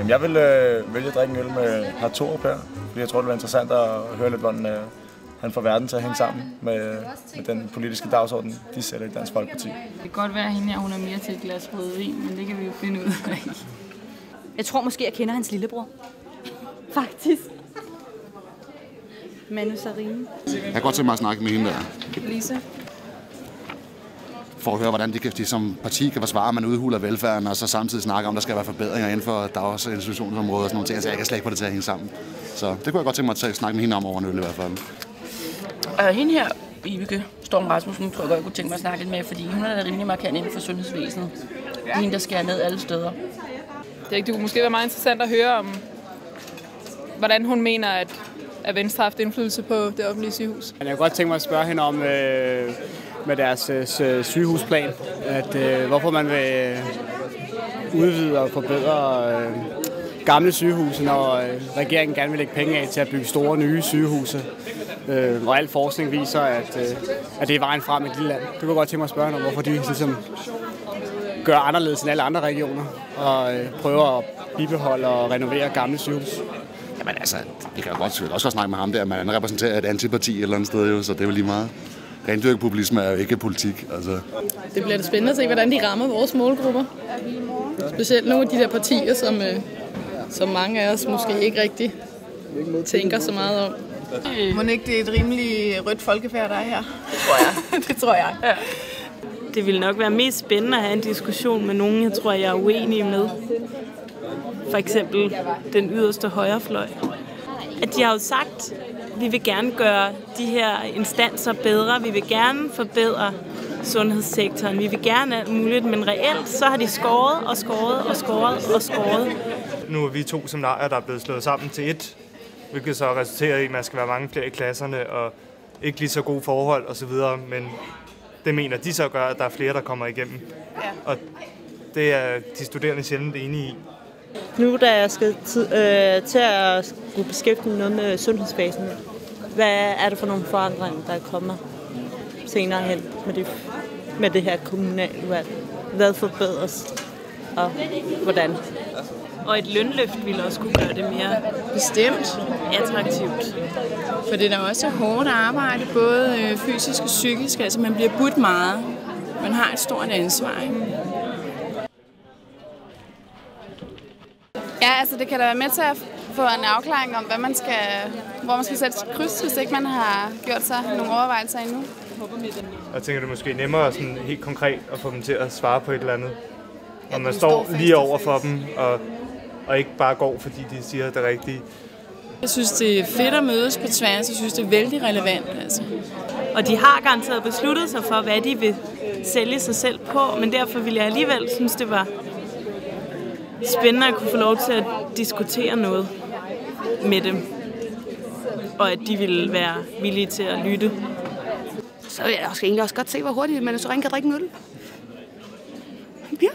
Jamen, jeg vil vælge at drikke en øl med Torup her, fordi jeg tror, det var interessant at høre lidt, hvordan han får verden til at hænge sammen med den politiske dagsorden, de sætter i Dansk Folkeparti. Det kan godt være, at hende her, hun er mere til et glas rødvin, men det kan vi jo finde ud af. Jeg tror måske, jeg kender hans lillebror. Faktisk. Manu Sarine. Jeg kan godt tænke mig at snakke med hende der. Lise. For at høre, hvordan de som parti kan forsvare, at man udhuler velfærden, og så samtidig snakke om, at der skal være forbedringer inden for daginstitutionsområdet og sådan nogle ting. Altså, jeg kan slet ikke få det til at hænge sammen. Så det kunne jeg godt tænke mig at snakke med hende om over en øl i hvert fald. Hende her, Vibeke Storm Rasmussen, tror jeg godt, jeg kunne tænke mig at snakke lidt med, fordi hun er da rimelig markant inden for sundhedsvæsenet. Hende, der skærer ned alle steder. Det kunne måske være meget interessant at høre om, hvordan hun mener, at Venstre har haft indflydelse på det offentlige sygehus. Jeg kunne godt tænke mig at spørge hende om med deres sygehusplan, hvorfor man vil udvide og forbedre gamle sygehuse, når regeringen gerne vil lægge penge af til at bygge store nye sygehuse. Og al forskning viser, at det er vejen frem i et lille land. Det kunne jeg godt tænke mig at spørge hende om, hvorfor de ligesom gør anderledes end alle andre regioner og prøver at bibeholde og renovere gamle sygehus. Jamen altså, vi kan jo også snakke med ham der, man repræsenterer et antiparti et eller andet sted, jo, så det er jo lige meget. Rendyrkepopulisme er jo ikke politik. Altså. Det bliver det spændende at se, hvordan de rammer vores målgrupper. Specielt nogle af de der partier, som mange af os måske ikke rigtig tænker så meget om. Må ikke det er et rimelig rødt folkefærd, der er her? Det tror jeg. Det tror jeg. Ja. Det ville nok være mest spændende at have en diskussion med nogen, jeg tror, jeg er uenig med. For eksempel den yderste højrefløj. At de har jo sagt, at vi vil gerne gøre de her instanser bedre. Vi vil gerne forbedre sundhedssektoren. Vi vil gerne alt muligt, men reelt så har de skåret og skåret og skåret og skåret. Nu er vi 2 seminarier, der er blevet slået sammen til ét, hvilket så resulterer i, at man skal være mange flere i klasserne og ikke lige så gode forhold osv., men det mener de så gør, at der er flere, der kommer igennem. Ja. Og det er de studerende sjældent enige i. Nu da jeg skal til at skulle beskæftige noget med sundhedsvæsenet, hvad er det for nogle forandringer, der kommer senere hen med det her kommunalvalg? Hvad forbedres og hvordan? Og et lønløft ville også kunne gøre det mere Bestemt attraktivt. For det er da også hårdt arbejde, både fysisk og psykisk. Altså man bliver budt meget. Man har et stort ansvar. Ja, altså det kan da være med til at få en afklaring om, hvor man skal sætte kryds, hvis ikke man har gjort sig nogle overvejelser endnu. Jeg tænker, det er måske nemmere sådan helt konkret at få dem til at svare på et eller andet. Når man står lige over for dem og ikke bare går, fordi de siger det rigtige. Jeg synes, det er fedt at mødes på tværs. Jeg synes, det er vældig relevant. Altså. Og de har garanteret besluttet sig for, hvad de vil sælge sig selv på, men derfor vil jeg alligevel synes, det var spændende at kunne få lov til at diskutere noget med dem, og at de ville være villige til at lytte. Så vil jeg egentlig også godt se, hvor hurtigt man så kan drikke en øl. Ja.